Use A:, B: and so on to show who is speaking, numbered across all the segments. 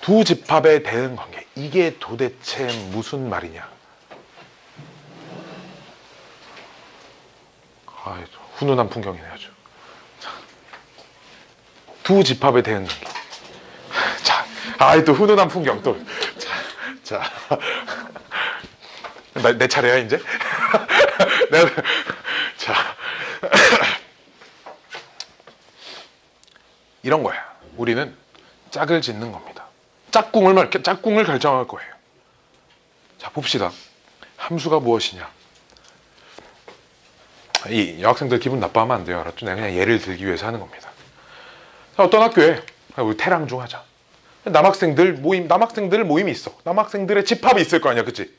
A: 두 집합의 대응 관계. 이게 도대체 무슨 말이냐? 아, 훈훈한 풍경이네 아주. 두 집합의 대응 관계. 자, 또 훈훈한 풍경 또. 자, 내 차례야 이제. 자, 이런 거야. 우리는 짝을 짓는 겁니다. 짝꿍을 결정할 거예요. 자, 봅시다. 함수가 무엇이냐? 이 여학생들 기분 나빠하면 안 돼요. 알았죠? 내가 그냥 예를 들기 위해서 하는 겁니다. 자, 어떤 학교에 우리 태랑중 하자. 남학생들 모임이 있어. 남학생들의 집합이 있을 거 아니야, 그치?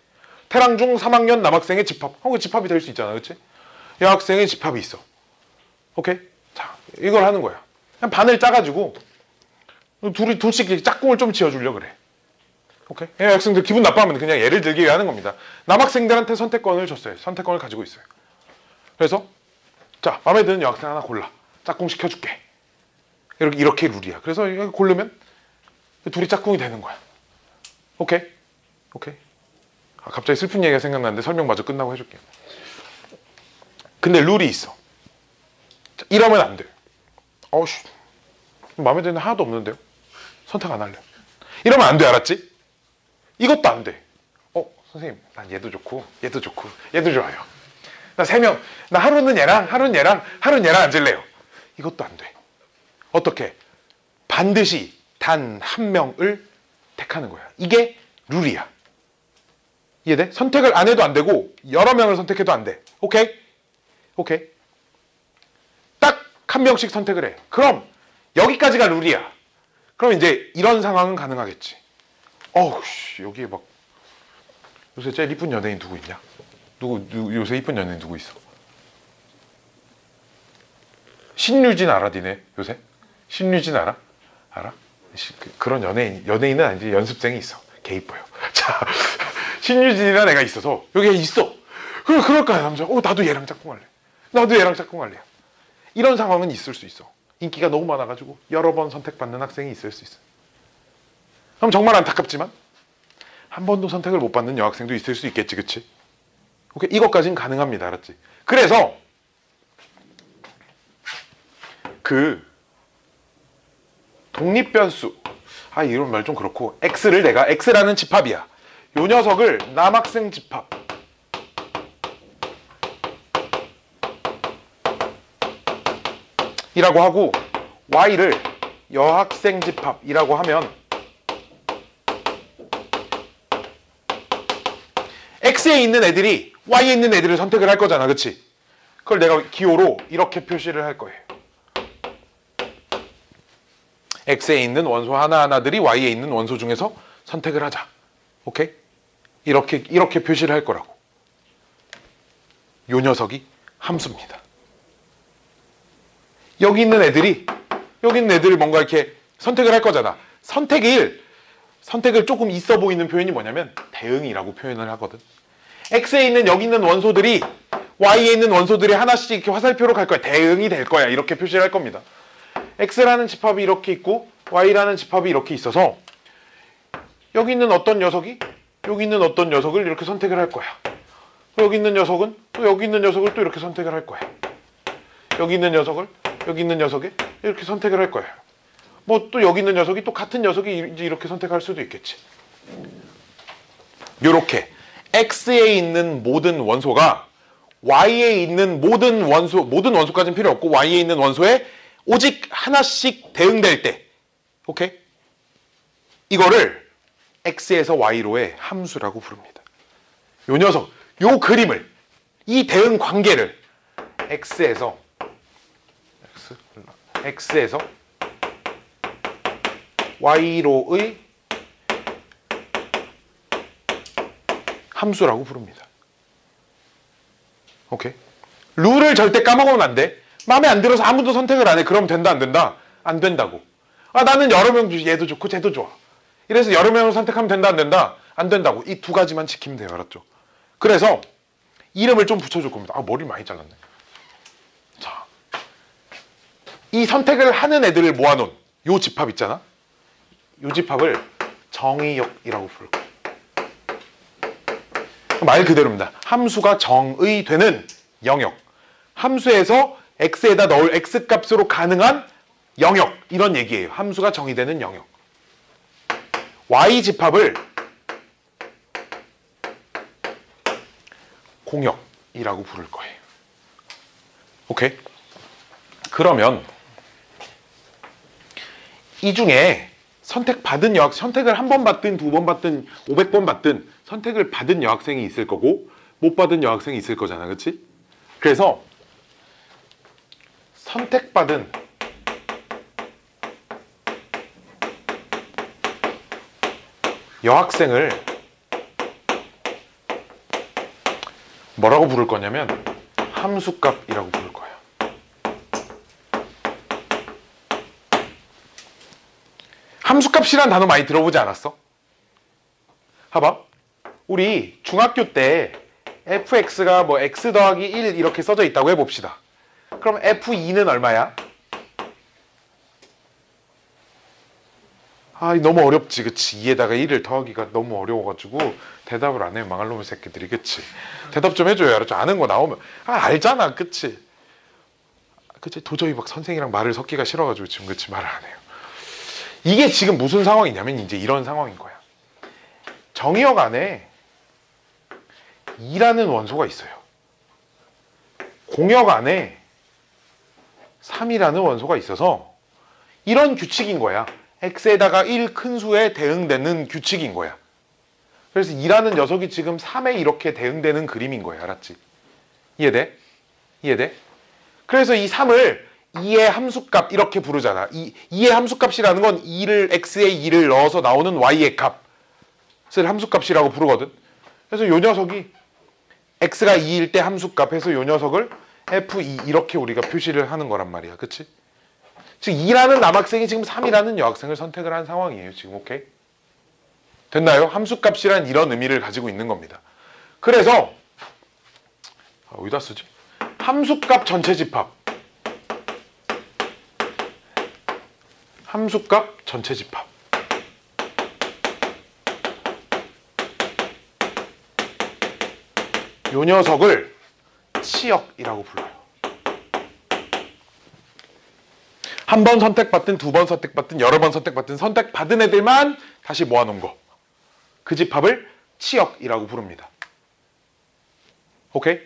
A: 태랑중 3학년 남학생의 집합. 그 집합이 될 수 있잖아, 그치? 여학생의 집합이 있어. 오케이? 자, 이걸 하는 거야. 그냥 반을 짜가지고 둘씩 짝꿍을 좀 지어주려고 그래. 오케이? 여학생들 기분 나빠하면 그냥 예를 들기 위해 하는 겁니다. 남학생들한테 선택권을 줬어요. 선택권을 가지고 있어요. 그래서 자, 마음에 드는 여학생 하나 골라. 짝꿍 시켜줄게. 이렇게 룰이야. 그래서 고르면 둘이 짝꿍이 되는 거야. 오케이? 오케이? 갑자기 슬픈 얘기가 생각나는데 설명 마저 끝나고 해줄게요. 근데 룰이 있어. 자, 이러면 안 돼. 마음에 드는 애 하나도 없는데요? 선택 안 할래. 이러면 안 돼, 알았지? 이것도 안 돼. 선생님, 난 얘도 좋고, 얘도 좋고, 얘도 좋아요. 나 3명, 나 하루는 얘랑, 하루는 얘랑 앉을래요. 이것도 안 돼. 어떻게? 반드시 단 한 명을 택하는 거야. 이게 룰이야. 이해돼? 선택을 안 해도 안 되고 여러 명을 선택해도 안 돼. 오케이? 오케이? 딱 한 명씩 선택을 해. 그럼 여기까지가 룰이야. 그럼 이제 이런 상황은 가능하겠지. 여기에 막 요새 제일 이쁜 연예인 누구 있냐? 요새 이쁜 연예인 누구 있어? 신유진 알아, 니네 요새? 신유진 알아? 알아? 그런 연예인은 아니지. 연습생이 있어. 걔 이뻐요. 자, 신유진이라는 애가 있어서 여기 있어. 그럴까요, 남자? 나도 얘랑 짝꿍할래. 나도 얘랑 짝꿍할래요. 이런 상황은 있을 수 있어. 인기가 너무 많아가지고 여러 번 선택받는 학생이 있을 수 있어. 그럼 정말 안타깝지만 한 번도 선택을 못 받는 여학생도 있을 수 있겠지, 그치? 오케이, 이것까지는 가능합니다, 알았지? 그래서 독립변수, 이런 말 좀 그렇고, X라는 집합이야. 요 녀석을 남학생 집합, 이라고 하고, Y를 여학생 집합이라고 하면 X에 있는 애들이 Y에 있는 애들을 선택을 할 거잖아, 그치? 그걸 내가 기호로 이렇게 표시를 할 거예요. X에 있는 원소 하나하나들이 Y에 있는 원소 중에서 선택을 하자. 오케이? 이렇게 표시를 할 거라고. 요 녀석이 함수입니다. 여기 있는 애들을 뭔가 이렇게 선택을 할 거잖아. 선택을 조금 있어 보이는 표현이 뭐냐면 대응이라고 표현을 하거든. X에 있는 여기 있는 원소들이 Y에 있는 원소들이 하나씩 이렇게 화살표로 갈 거야. 대응이 될 거야. 이렇게 표시를 할 겁니다. X라는 집합이 이렇게 있고 Y라는 집합이 이렇게 있어서 여기 있는 어떤 녀석이 여기 있는 어떤 녀석을 이렇게 선택을 할 거야. 여기 있는 녀석은 또 여기 있는 녀석을 또 이렇게 선택을 할 거야. 여기 있는 녀석을 여기 있는 녀석에 이렇게 선택을 할 거야. 뭐 또 여기 있는 녀석이 또 같은 녀석이 이제 이렇게 선택할 수도 있겠지. 요렇게 X에 있는 모든 원소가 Y에 있는 모든 원소까지는 필요 없고 Y에 있는 원소에 오직 하나씩 대응될 때, 오케이? 이거를 X에서 Y로의 함수라고 부릅니다. 요 녀석, 요 그림을, 이 대응 관계를 X에서 Y로의 함수라고 부릅니다. 오케이? 룰을 절대 까먹으면 안 돼. 마음에 안 들어서 아무도 선택을 안 해. 그럼 된다, 안 된다? 안 된다고. 나는 여러 명 얘도 좋고 쟤도 좋아. 이래서 여러 명을 선택하면 된다, 안 된다? 안 된다고. 이 두 가지만 지키면 돼요. 알았죠? 그래서 이름을 좀 붙여줄 겁니다. 머리를 많이 잘랐네. 자, 이 선택을 하는 애들을 모아놓은 요 집합 있잖아. 요 집합을 정의역이라고 부를 거예요. 말 그대로입니다. 함수가 정의되는 영역. 함수에서 x에다 넣을 x값으로 가능한 영역. 이런 얘기예요. 함수가 정의되는 영역. y집합을 공역이라고 부를 거예요. 오케이? 그러면 이 중에 선택받은 선택을 한 번 받든 두 번 받든 500번 받든 선택을 받은 여학생이 있을 거고 못 받은 여학생이 있을 거잖아. 그치? 그래서 선택받은 여학생을 뭐라고 부를 거냐면 함수값이라고 부를 거예요. 함수값이란 단어 많이 들어보지 않았어? 봐봐. 우리 중학교 때 fx가 뭐 x 더하기 1 이렇게 써져 있다고 해봅시다. 그럼 f2는 얼마야? 아, 너무 어렵지, 그치? 2에다가 1을 더하기가 너무 어려워가지고 대답을 안 해요, 망할 놈의 새끼들이, 그치? 대답 좀 해줘요, 알았죠? 아는 거 나오면 알잖아, 그치? 그치? 도저히 막 선생이랑 말을 섞기가 싫어가지고 지금 그치 말을 안 해요. 이게 지금 무슨 상황이냐면 이제 이런 상황인 거야. 정의역 안에 2라는 원소가 있어요. 공역 안에 3이라는 원소가 있어서 이런 규칙인 거야. x에다가 1 큰 수에 대응되는 규칙인 거야. 그래서 2라는 녀석이 지금 3에 이렇게 대응되는 그림인 거야. 알았지? 이해돼? 이해돼? 그래서 이 3을 2의 함수값 이렇게 부르잖아. 2의 함수값이라는 건 2를 x에 2를 넣어서 나오는 y의 값을 함수값이라고 부르거든. 그래서 요 녀석이 x가 2일 때 함수값 해서 요 녀석을 f2 이렇게 우리가 표시를 하는 거란 말이야. 그치? 즉 2라는 남학생이 지금 3이라는 여학생을 선택을 한 상황이에요. 지금 오케이? 됐나요? 함수값이란 이런 의미를 가지고 있는 겁니다. 그래서 어디다 쓰지? 함수값 전체 집합. 함수값 전체 집합. 요 녀석을 치역이라고 불러요. 한 번 선택받든 두 번 선택받든 여러 번 선택받든 선택받은 애들만 다시 모아놓은 거. 그 집합을 치역이라고 부릅니다. 오케이?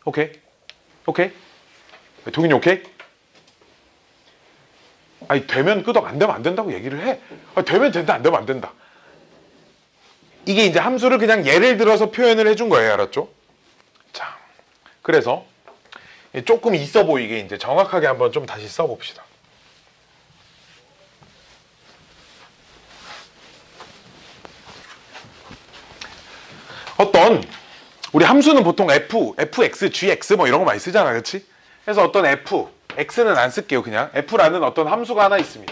A: 오케이? 오케이? 동인이 오케이? 아니 되면 끄덕 안 되면 안 된다고 얘기를 해. 되면 된다 안 되면 안 된다. 이게 이제 함수를 그냥 예를 들어서 표현을 해준 거예요. 알았죠? 자, 그래서 조금 있어 보이게 이제 정확하게 한번 좀 다시 써봅시다. 어떤 우리 함수는 보통 f, fx, gx 뭐 이런 거 많이 쓰잖아, 그렇지? 그래서 어떤 f, x는 안 쓸게요. 그냥 f라는 어떤 함수가 하나 있습니다.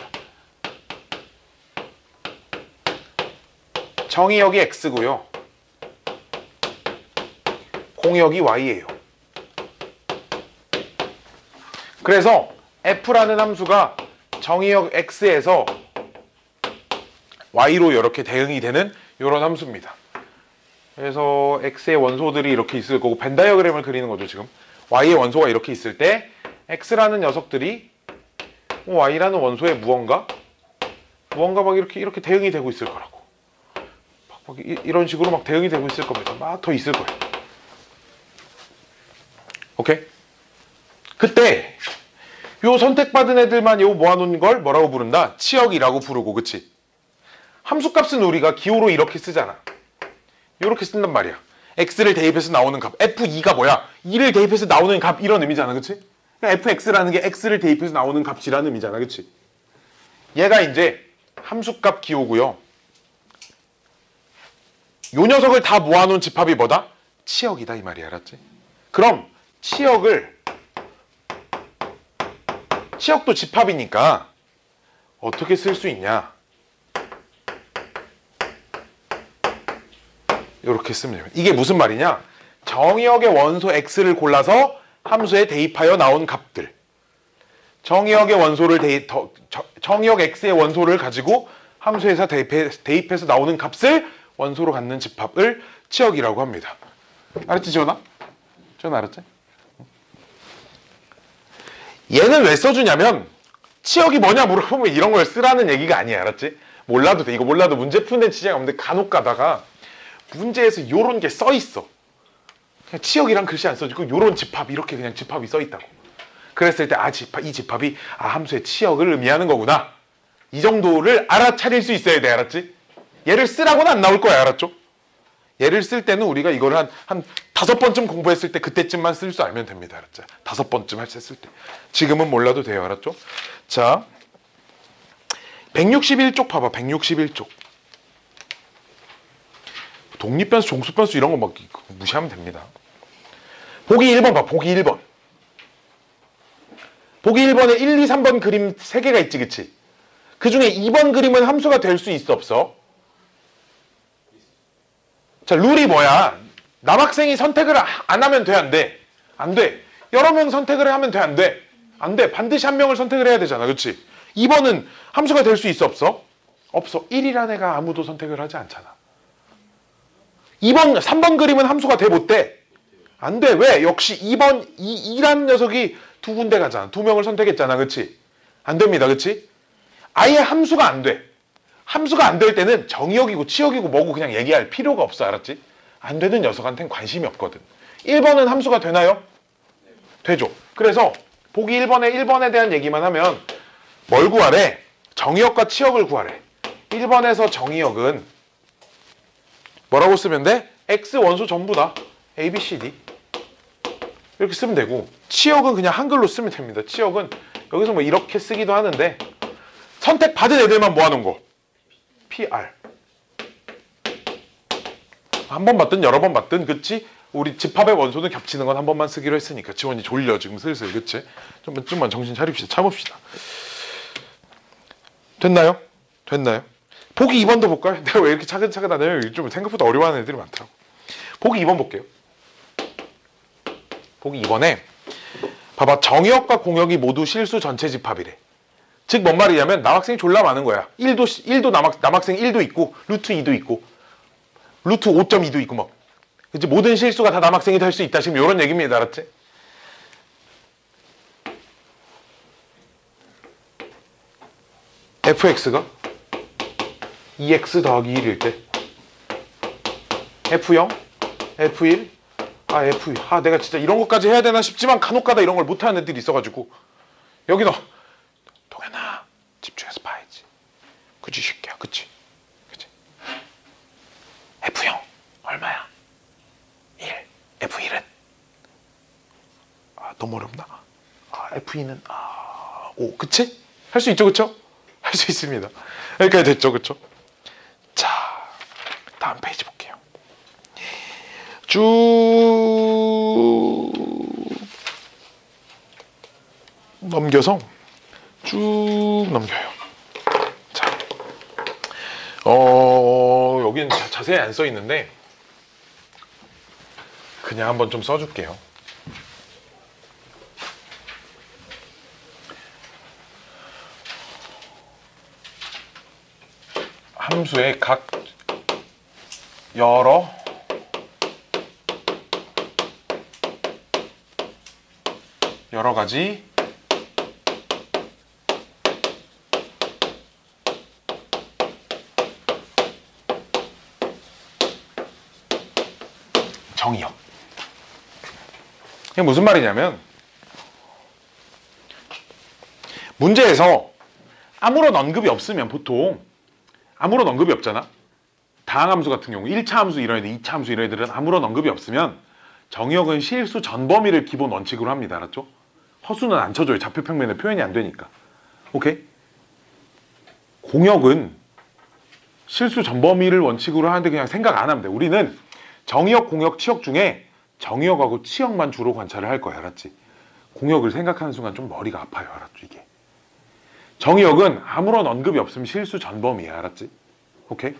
A: 정의역이 x고요. 공역이 y예요. 그래서 f라는 함수가 정의역 x에서 y로 이렇게 대응이 되는 이런 함수입니다. 그래서 x의 원소들이 이렇게 있을 거고 벤 다이어그램을 그리는 거죠. 지금 y의 원소가 이렇게 있을 때 x라는 녀석들이 y라는 원소에 무언가 막 이렇게 대응이 되고 있을 거라고. 막 이런 식으로 막 대응이 되고 있을 겁니다. 막 더 있을 거예요. 오케이? 그때 요 선택받은 애들만 요 모아놓은 걸 뭐라고 부른다? 치역이라고 부르고, 그치? 함수값은 우리가 기호로 이렇게 쓰잖아. 이렇게 쓴단 말이야. x를 대입해서 나오는 값. f2가 뭐야? 2를 대입해서 나오는 값 이런 의미잖아. 그치? 그러니까 fx라는 게 x를 대입해서 나오는 값이라는 의미잖아. 그치? 얘가 이제 함수값 기호고요. 요 녀석을 다 모아놓은 집합이 뭐다? 치역이다 이 말이야. 알았지? 그럼 치역도 집합이니까 어떻게 쓸 수 있냐? 이렇게 쓰면 돼요. 이게 무슨 말이냐? 정의역의 원소 x를 골라서 함수에 대입하여 나온 값들. 정의역의 원소를 정의역 x의 원소를 가지고 함수에서 대입해서 나오는 값을 원소로 갖는 집합을 치역이라고 합니다. 알았지, 지원아? 지원아, 알았지? 얘는 왜 써주냐면 치역이 뭐냐 물어보면 이런 걸 쓰라는 얘기가 아니야. 알았지? 몰라도 돼. 이거 몰라도 문제 푸는 지장이 없는데 간혹 가다가 문제에서 요런 게 써 있어. 그냥 치역이란 글씨 안 써지고 요런 집합, 이렇게 그냥 집합이 써 있다고. 그랬을 때 이 집합이 함수의 치역을 의미하는 거구나. 이 정도를 알아차릴 수 있어야 돼. 알았지? 얘를 쓰라고는 안 나올 거야. 알았죠? 얘를 쓸 때는 우리가 이걸 한 5번쯤 공부했을 때 그때쯤만 쓸 줄 알면 됩니다. 알았죠? 5번쯤 했을 때. 지금은 몰라도 돼요. 알았죠? 자, 161쪽 봐봐. 161쪽. 독립변수, 종수변수 이런 거 막 무시하면 됩니다. 보기 1번 봐. 보기 1번. 보기 1번에 1, 2, 3번 그림 3개가 있지. 그치? 그 중에 2번 그림은 함수가 될 수 있어, 없어? 자, 룰이 뭐야? 남학생이 선택을 안 하면 돼, 안 돼? 안 돼. 여러 명 선택을 하면 돼, 안 돼? 안 돼. 반드시 한 명을 선택을 해야 되잖아. 그치? 2번은 함수가 될 수 있어, 없어? 없어. 1이라는 애가 아무도 선택을 하지 않잖아. 3번 그림은 함수가 돼, 못 돼? 안 돼. 왜? 역시 2라는 녀석이 2군데 가잖아. 2명을 선택했잖아. 그치? 안 됩니다. 그치? 아예 함수가 안 돼. 함수가 안 될 때는 정의역이고 치역이고 뭐고 그냥 얘기할 필요가 없어. 알았지? 안 되는 녀석한테는 관심이 없거든. 1번은 함수가 되나요? 되죠. 그래서 보기 1번에 대한 얘기만 하면 뭘 구하래? 정의역과 치역을 구하래. 1번에서 정의역은 뭐라고 쓰면 돼? X 원소 전부다. A, B, C, D 이렇게 쓰면 되고, 치역은 그냥 한글로 쓰면 됩니다. 치역은 여기서 뭐 이렇게 쓰기도 하는데 선택 받은 애들만 모아놓은 거. PR. 한 번 받든 여러 번 받든, 그치? 우리 집합의 원소는 겹치는 건 한 번만 쓰기로 했으니까. 지원이 졸려 지금 슬슬. 그치? 좀만 정신 차립시다. 참읍시다. 됐나요? 됐나요? 보기 2번도 볼까요? 내가 왜 이렇게 차근차근 하냐면 좀 생각보다 어려워하는 애들이 많더라고. 보기 2번 볼게요. 보기 2번에 봐봐. 정의역과 공역이 모두 실수 전체 집합이래. 즉 뭔 말이냐면 남학생이 졸라 많은 거야. 1도 남학생 1도 있고 루트 2도 있고 루트 5.2도 있고 막. 그치? 모든 실수가 다 남학생이 될 수 있다. 지금 이런 얘기입니다. 알았지? fx가 2x 더하기 1일 때 f0, f1, f2. 내가 진짜 이런 것까지 해야 되나 싶지만 간혹가다 이런 걸 못하는 애들이 있어가지고 여기 너 동현아 집중해서 봐야지. 그치 쉽게야. 그치? f0 얼마야? 1. f1은 너무 어렵나? f2는 5. 그치? 할 수 있죠. 그쵸? 할 수 있습니다. 여기까지 됐죠. 그쵸? 자, 다음 페이지 볼게요. 쭉 넘겨서 쭉 넘겨요. 자, 여기는 자세히 안 써 있는데 그냥 한번 좀 써줄게요. 함수의 각 여러 가지 정의역. 이게 무슨 말이냐면 문제에서 아무런 언급이 없으면 보통 아무런 언급이 없잖아. 다항함수 같은 경우 1차 함수 이런 애들, 2차 함수 이런 애들은 아무런 언급이 없으면 정의역은 실수 전 범위를 기본 원칙으로 합니다. 알았죠? 허수는 안 쳐줘요. 좌표평면에 표현이 안 되니까. 오케이? 공역은 실수 전 범위를 원칙으로 하는데 그냥 생각 안 하면 돼. 우리는 정의역, 공역, 치역 중에 정의역하고 치역만 주로 관찰을 할 거야. 알았지? 공역을 생각하는 순간 좀 머리가 아파요. 알았죠? 이게. 정의역은 아무런 언급이 없으면 실수 전 범위야. 알았지? 오케이?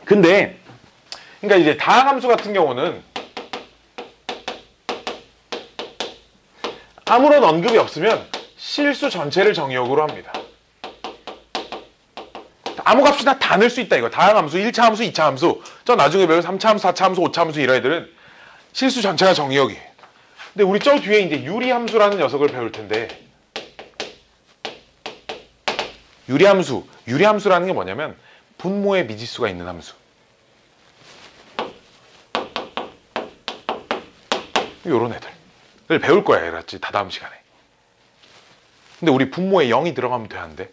A: 근데 그러니까 이제 다항함수 같은 경우는 아무런 언급이 없으면 실수 전체를 정의역으로 합니다. 아무 값이나 다 넣을 수 있다 이거. 다항함수, 1차 함수, 2차 함수, 저 나중에 배울 3차 함수, 4차 함수, 5차 함수 이런 애들은 실수 전체가 정의역이에요. 근데 우리 저 뒤에 이제 유리함수라는 녀석을 배울 텐데, 유리함수라는 게 뭐냐면 분모에 미지수가 있는 함수. 요런 애들을 배울 거야, 알았지? 다다음 시간에. 근데 우리 분모에 0이 들어가면 되는데,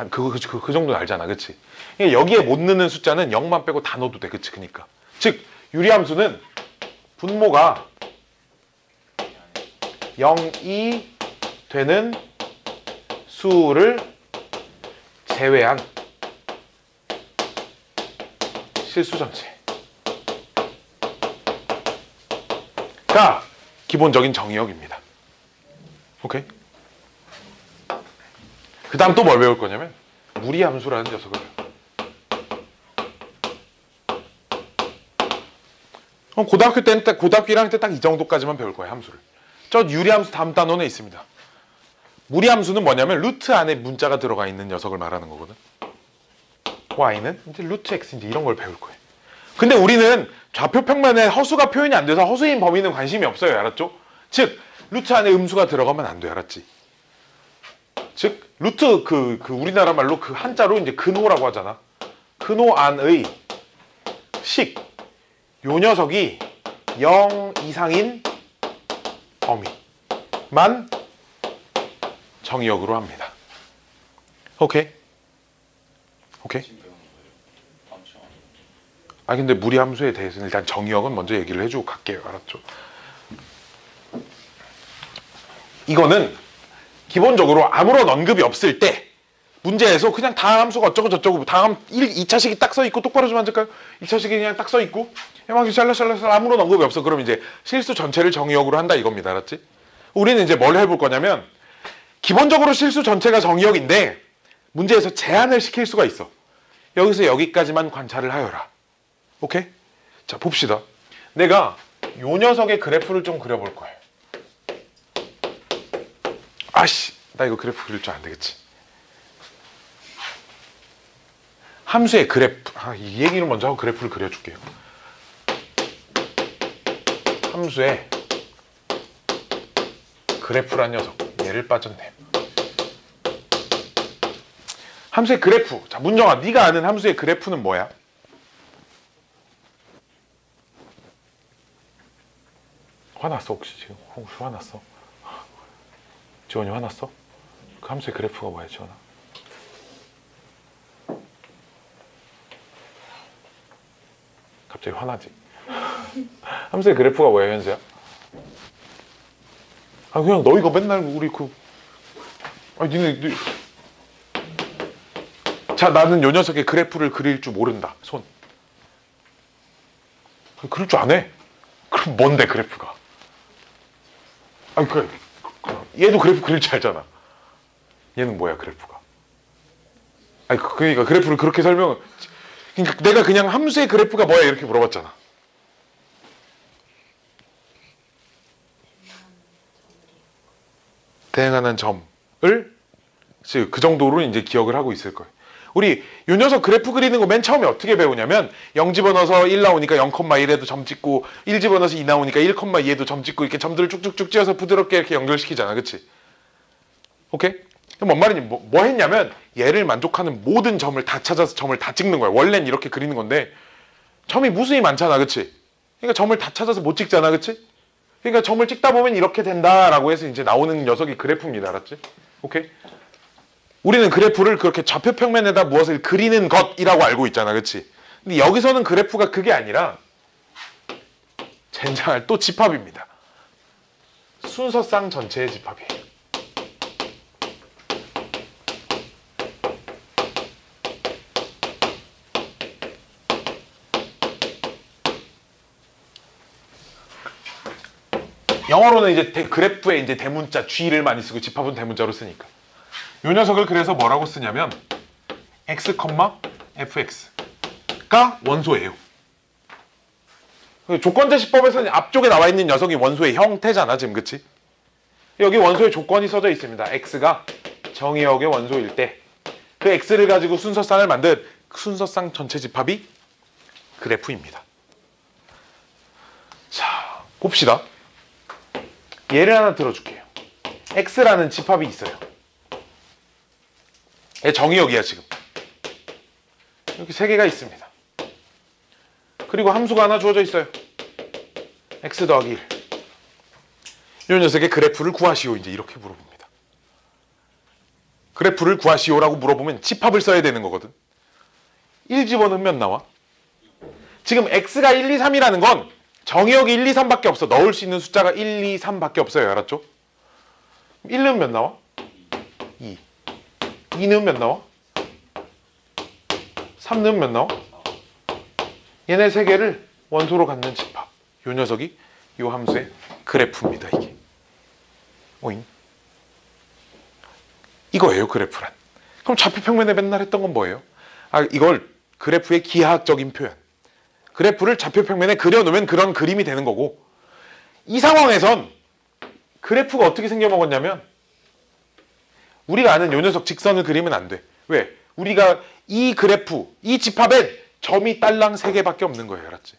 A: 그 정도는 알잖아, 그치? 여기에 못 넣는 숫자는 0만 빼고 다 넣어도 돼, 그치? 그니까. 즉, 유리함수는 분모가 0이 되는 수를 제외한 실수 전체가 기본적인 정의역입니다. 오케이? 그 다음 또 뭘 배울 거냐면 무리함수라는 녀석을 고등학교 1학년 때 딱 이 정도까지만 배울 거예요, 함수를. 저 유리함수 다음 단원에 있습니다. 무리함수는 뭐냐면 루트 안에 문자가 들어가 있는 녀석을 말하는 거거든. y는 이제 루트 x 이제 이런 걸 배울 거예요. 근데 우리는 좌표 평면에 허수가 표현이 안 돼서 허수인 범위는 관심이 없어요, 알았죠? 즉 루트 안에 음수가 들어가면 안 돼, 알았지? 즉 루트 우리나라 말로 그 한자로 이제 근호라고 하잖아. 근호 안의 요 녀석이 0 이상인 범위만 정의역으로 합니다. 오케이? 근데 무리함수에 대해서는 일단 정의역은 먼저 얘기를 해주고 갈게요. 알았죠? 이거는 기본적으로 아무런 언급이 없을 때 문제에서 그냥 다항함수가 어쩌고 저쩌고 다항 2차식이 딱 써있고 똑바로 좀 앉을까요? 2차식이 그냥 딱 써있고 해막이 샬라샬라샬 아무런 언급이 없어. 그럼 이제 실수 전체를 정의역으로 한다 이겁니다. 알았지? 우리는 이제 뭘 해볼 거냐면 기본적으로 실수 전체가 정의역인데 문제에서 제한을 시킬 수가 있어. 여기서 여기까지만 관찰을 하여라. 오케이? 자, 봅시다. 내가 요 녀석의 그래프를 좀 그려볼 거예요. 나 이거 그래프 그릴 줄 안 되겠지. 함수의 그래프. 이 얘기를 먼저 하고 그래프를 그려줄게요. 함수의 그래프란 녀석. 얘를 빠졌네. 함수의 그래프. 자, 문정아, 네가 아는 함수의 그래프는 뭐야? 화났어, 혹시 지금? 혹시 화났어? 지원이 화났어? 그 함수의 그래프가 뭐야, 지원아? 갑자기 화나지? 함수의 그래프가 뭐야, 현수야? 그냥 너희가 맨날 우리 자, 나는 요 녀석의 그래프를 그릴 줄 모른다. 손. 그릴 줄 안 해. 그럼 뭔데, 그래프가? 얘도 그래프 그릴 줄 알잖아. 얘는 뭐야, 그래프가? 그러니까 그래프를 그렇게 그러니까 내가 그냥 함수의 그래프가 뭐야 이렇게 물어봤잖아. 대응하는 점을 그 정도로 이제 기억을 하고 있을 거예요. 우리 요 녀석 그래프 그리는 거 맨 처음에 어떻게 배우냐면 0 집어넣어서 1 나오니까 0,1에도 점 찍고 1 집어넣어서 2 나오니까 1,2에도 점 찍고 이렇게 점들을 쭉쭉쭉 찧어서 부드럽게 이렇게 연결시키잖아. 그치? 오케이? 그럼 뭔 말이니? 뭐 했냐면 얘를 만족하는 모든 점을 다 찾아서 점을 다 찍는 거야. 원래는 이렇게 그리는 건데 점이 무수히 많잖아. 그치? 그러니까 점을 다 찾아서 못 찍잖아. 그치? 그러니까 점을 찍다 보면 이렇게 된다라고 해서 이제 나오는 녀석이 그래프입니다. 알았지? 오케이? 우리는 그래프를 그렇게 좌표 평면에다 무엇을 그리는 것이라고 알고 있잖아. 그치? 근데 여기서는 그래프가 그게 아니라 젠장할 또 집합입니다. 순서쌍 전체의 집합이에요. 영어로는 이제 그래프에 이제 대문자 G를 많이 쓰고 집합은 대문자로 쓰니까. 이 녀석을 그래서 뭐라고 쓰냐면 x, fx가 원소예요. 조건제시법에서는 앞쪽에 나와 있는 녀석이 원소의 형태잖아, 지금. 그치? 여기 원소의 조건이 써져 있습니다. x가 정의역의 원소일 때 그 x를 가지고 순서쌍을 만든 순서상 전체 집합이 그래프입니다. 자, 봅시다. 예를 하나 들어줄게요. x라는 집합이 있어요. 정의역이야 지금. 이렇게 세 개가 있습니다. 그리고 함수가 하나 주어져 있어요. x 더하기 1. 이 녀석의 그래프를 구하시오. 이제 이렇게 물어봅니다. 그래프를 구하시오라고 물어보면 집합을 써야 되는 거거든. 1 집어넣으면 나와. 지금 x가 1, 2, 3이라는 건 정의역이 1, 2, 3밖에 없어. 넣을 수 있는 숫자가 1, 2, 3밖에 없어요. 알았죠? 1 넣으면 몇 나와? 2. 2 넣으면 몇 나와? 3 넣으면 몇 나와? 얘네 세 개를 원소로 갖는 집합. 요 녀석이 요 함수의 그래프입니다. 이게. 오잉. 이거예요. 그래프란. 그럼 좌표평면에 맨날 했던 건 뭐예요? 이걸 그래프의 기하학적인 표현. 그래프를 좌표평면에 그려놓으면 그런 그림이 되는 거고, 이 상황에선 그래프가 어떻게 생겨먹었냐면 우리가 아는 요 녀석 직선을 그리면 안 돼. 왜? 우리가 이 그래프, 이 집합엔 점이 딸랑 3개밖에 없는 거예요. 알았지?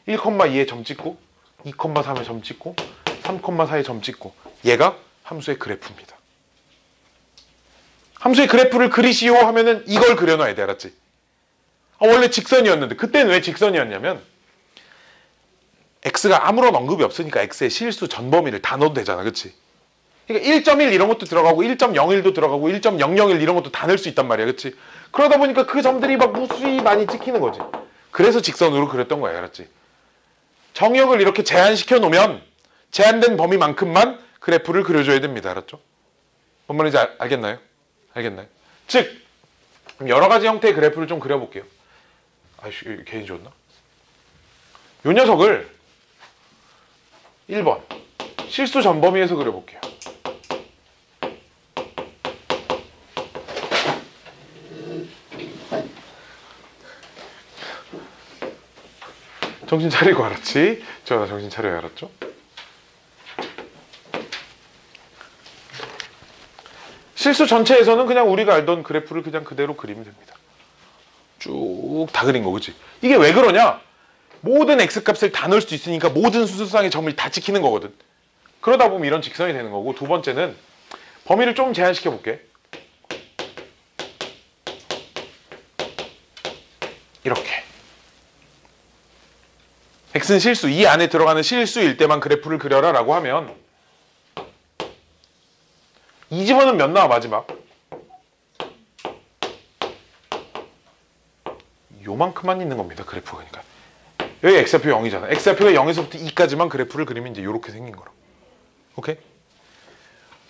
A: 1,2에 점 찍고 2,3에 점 찍고 3,4에 점 찍고, 얘가 함수의 그래프입니다. 함수의 그래프를 그리시오 하면은 이걸 그려놔야 돼. 알았지? 원래 직선이었는데 그때는 왜 직선이었냐면 x가 아무런 언급이 없으니까 x의 실수 전 범위를 다 넣어도 되잖아. 그치? 그러니까 1.1 이런 것도 들어가고 1.01도 들어가고 1.001 이런 것도 다 넣을 수 있단 말이야. 그치? 그러다 보니까 그 점들이 막 무수히 많이 찍히는 거지. 그래서 직선으로 그렸던 거야. 알았지? 정역을 이렇게 제한시켜 놓으면 제한된 범위만큼만 그래프를 그려줘야 됩니다. 알았죠? 뭔 말인지 알겠나요? 알겠나요? 즉 여러 가지 형태의 그래프를 좀 그려볼게요. 아이씨, 괜히 줬나? 요 녀석을 1번 실수 전범위에서 그려볼게요. 정신 차리고 알았지? 나 정신 차려야 알았죠? 실수 전체에서는 그냥 우리가 알던 그래프를 그냥 그대로 그리면 됩니다. 쭉 다 그린 거, 그치? 이게 왜 그러냐? 모든 x값을 다 넣을 수 있으니까 모든 수수상의 점을 다 지키는 거거든. 그러다 보면 이런 직선이 되는 거고, 두 번째는 범위를 좀 제한시켜 볼게. 이렇게. x는 실수, 이 안에 들어가는 실수일 때만 그래프를 그려라 라고 하면 이 집어는 몇 나와? 마지막 요만큼만 있는 겁니다. 그래프가. 그러니까 여기 x좌표 0이잖아. x좌표가 0에서부터 2까지만 그래프를 그리면 이제 이렇게 생긴 거라. 오케이?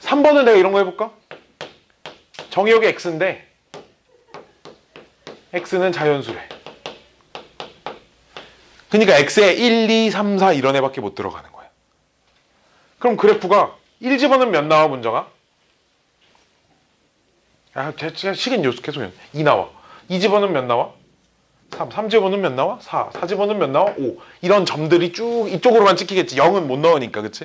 A: 3번은 내가 이런 거 해볼까? 정의역이 x인데 x는 자연수래. 그러니까 x에 1, 2, 3, 4 이런 애밖에 못 들어가는 거야. 그럼 그래프가 1 집어는 몇 나와? 문정아? 제가 식은 계속 2 나와. 2 집어는 몇 나와? 3 집어는 몇 나와? 4 집어는 몇 나와? 5. 이런 점들이 쭉 이쪽으로만 찍히겠지. 0은 못 넣으니까. 그치?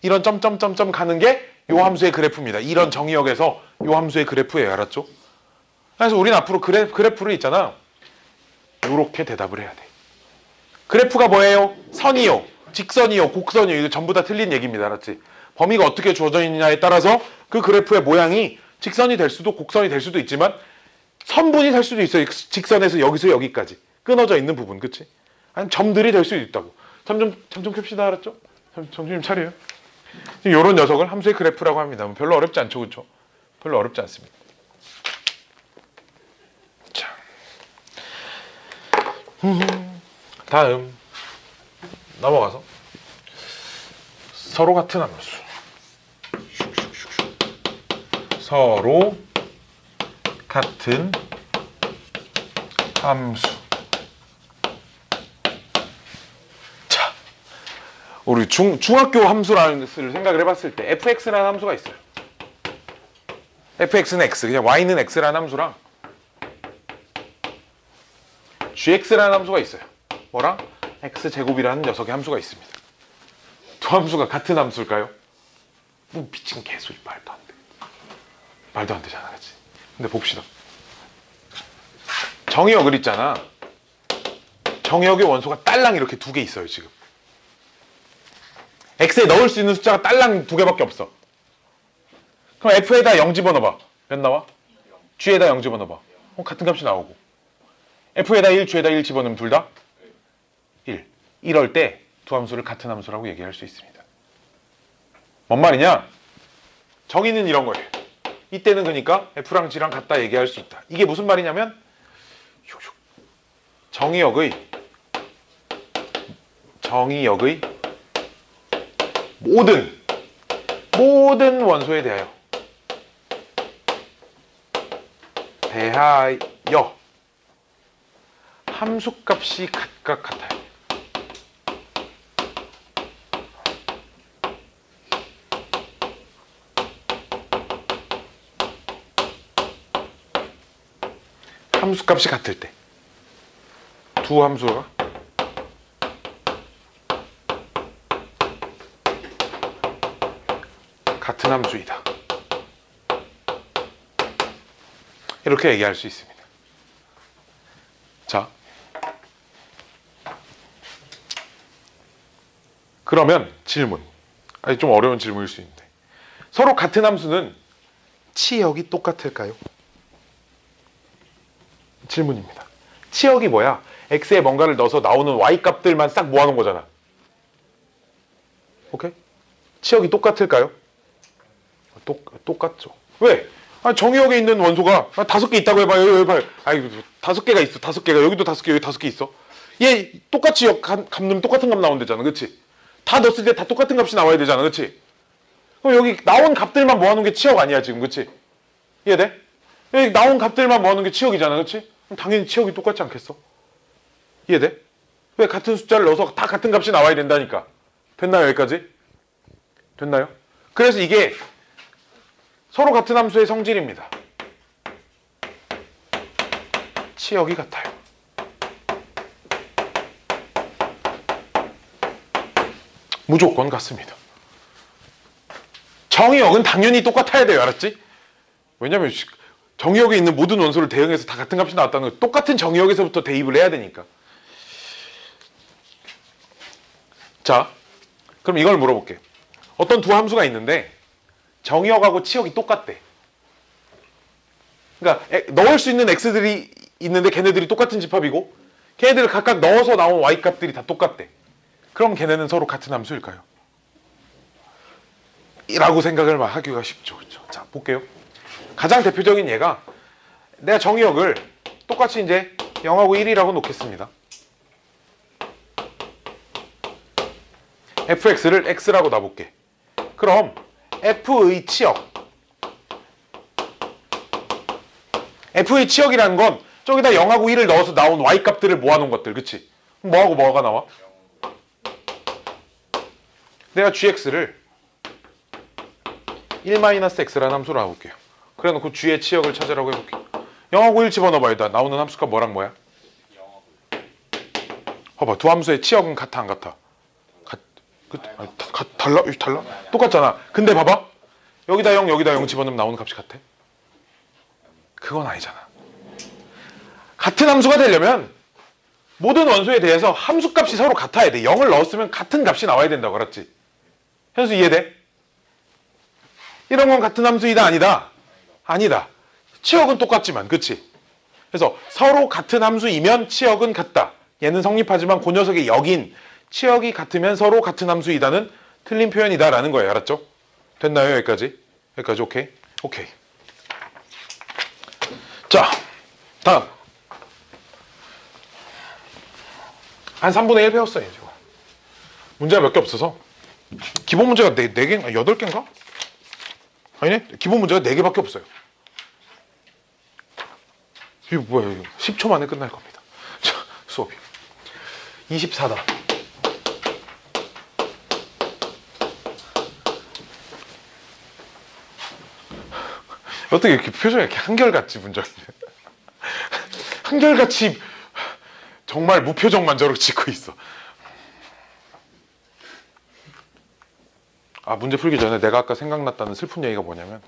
A: 이런 점점점점 가는 게 요 함수의 그래프입니다. 이런 정의역에서 요 함수의 그래프예요. 알았죠? 그래서 우리는 앞으로 그래프를 있잖아. 요렇게 대답을 해야 돼. 그래프가 뭐예요? 선이요, 직선이요, 곡선이요. 이거 전부 다 틀린 얘기입니다. 알았지? 범위가 어떻게 주어져 있느냐에 따라서 그 그래프의 모양이 직선이 될 수도 곡선이 될 수도 있지만 선분이 될 수도 있어요. 직선에서 여기서 여기까지 끊어져 있는 부분. 그치? 아니 점들이 될 수도 있다고. 점 좀 캡시다. 알았죠? 정신 좀 차려요. 이런 녀석을 함수의 그래프라고 합니다. 별로 어렵지 않죠? 그쵸? 별로 어렵지 않습니다. 자, 다음 넘어가서 서로 같은 함수. 서로 같은 함수. 자, 우리 중학교 함수라는 것을 생각을 해봤을 때 fx라는 함수가 있어요. fx는 x, 그냥 y는 x라는 함수랑 gx라는 함수가 있어요. 뭐랑? x제곱이라는 녀석의 함수가 있습니다. 두 함수가 같은 함수일까요? 뭐 미친 개소리. 말도 안 돼. 말도 안 되잖아. 그치? 근데 봅시다. 정의역을 있잖아. 정의역의 원소가 딸랑 이렇게 두 개 있어요 지금. x에 넣을 수 있는 숫자가 딸랑 두 개밖에 없어. 그럼 f에다 0 집어넣어봐. 몇 나와? g에다 0 집어넣어봐. 같은 값이 나오고. f에다 1, g에다 1 집어넣으면 둘 다 1. 이럴 때 두 함수를 같은 함수라고 얘기할 수 있습니다. 뭔 말이냐? 정의는 이런 거예요. 이때는 그러니까 f랑 g랑 같다 얘기할 수 있다. 이게 무슨 말이냐면 정의역의 모든 원소에 대하여 함수값이 각각 같아요. 함수값이 같을 때 두 함수가 같은 함수이다. 이렇게 얘기할 수 있습니다. 자, 그러면 질문. 좀 어려운 질문일 수 있는데, 서로 같은 함수는 치역이 똑같을까요? 질문입니다. 치역이 뭐야? x에 뭔가를 넣어서 나오는 y 값들만 싹 모아놓은 거잖아. 오케이? 치역이 똑같을까요? 똑같죠. 왜? 정의역에 있는 원소가 5개 있다고 해봐요. 여기 봐요. 5개가 있어. 5개가. 여기도 5개, 여기 5개 있어. 얘 똑같이 값 넣으면 똑같은 값 나온대잖아. 그치? 다 넣었을 때 다 똑같은 값이 나와야 되잖아. 그치? 그럼 여기 나온 값들만 모아놓은 게 치역 아니야, 지금. 그치? 이해돼? 여기 나온 값들만 모아놓은 게 치역이잖아. 그치? 그럼 당연히 치역이 똑같지 않겠어? 이해돼? 왜 같은 숫자를 넣어서 다 같은 값이 나와야 된다니까. 됐나요, 여기까지? 됐나요? 그래서 이게 서로 같은 함수의 성질입니다. 치역이 같아요. 무조건 같습니다. 정의역은 당연히 똑같아야 돼요. 알았지? 왜냐면 정의역에 있는 모든 원소를 대응해서 다 같은 값이 나왔다는 거, 똑같은 정의역에서부터 대입을 해야 되니까. 자, 그럼 이걸 물어볼게. 어떤 두 함수가 있는데 정의역하고 치역이 똑같대. 그러니까 넣을 수 있는 x들이 있는데 걔네들이 똑같은 집합이고 걔네들을 각각 넣어서 나온 y 값들이 다 똑같대. 그럼 걔네는 서로 같은 함수일까요? 라고 생각을 하기가 쉽죠. 그렇죠? 자, 볼게요. 가장 대표적인 예가, 내가 정의역을 똑같이 이제 0하고 1이라고 놓겠습니다. fx를 x라고 놔볼게. 그럼 f의 치역이라는 건 저기다 0하고 1을 넣어서 나온 y 값들을 모아놓은 것들. 그치? 뭐하고 뭐가 나와? 내가 gx를 1-x라는 함수로 놔볼게요. 그래 놓고 g의 치역을 찾으라고 해볼게요. 0하고 1 집어넣어봐요. 나오는 함수가 뭐랑 뭐야? 봐봐, 두 함수의 치역은 같아 안 같아? 달라? 달라? 똑같잖아. 근데 봐봐, 여기다 0 여기다 0 집어넣으면 나오는 값이 같아? 그건 아니잖아. 같은 함수가 되려면 모든 원소에 대해서 함수값이 서로 같아야 돼. 0을 넣었으면 같은 값이 나와야 된다고. 알았지? 현수 이해돼? 이런 건 같은 함수이다 아니다? 아니다. 치역은 똑같지만, 그치? 그래서 서로 같은 함수이면 치역은 같다. 얘는 성립하지만 그 녀석의 역인 치역이 같으면 서로 같은 함수이다는 틀린 표현이다 라는 거예요. 알았죠? 됐나요? 여기까지? 여기까지 오케이? 오케이. 자, 다음. 한 3분의 1 배웠어요. 지금. 문제가 몇 개 없어서. 기본 문제가 4개인가? 8개인가? 아니네? 기본 문제가 4개밖에 없어요. 이거 뭐야, 이거. 10초 만에 끝날 겁니다. 자, 수업이. 24다. 어떻게 이렇게 표정이 이렇게 한결같지, 문장이. 한결같이 정말 무표정만 저렇게 짓고 있어. 문제 풀기 전에 내가 아까 생각났다는 슬픈 얘기가 뭐냐면,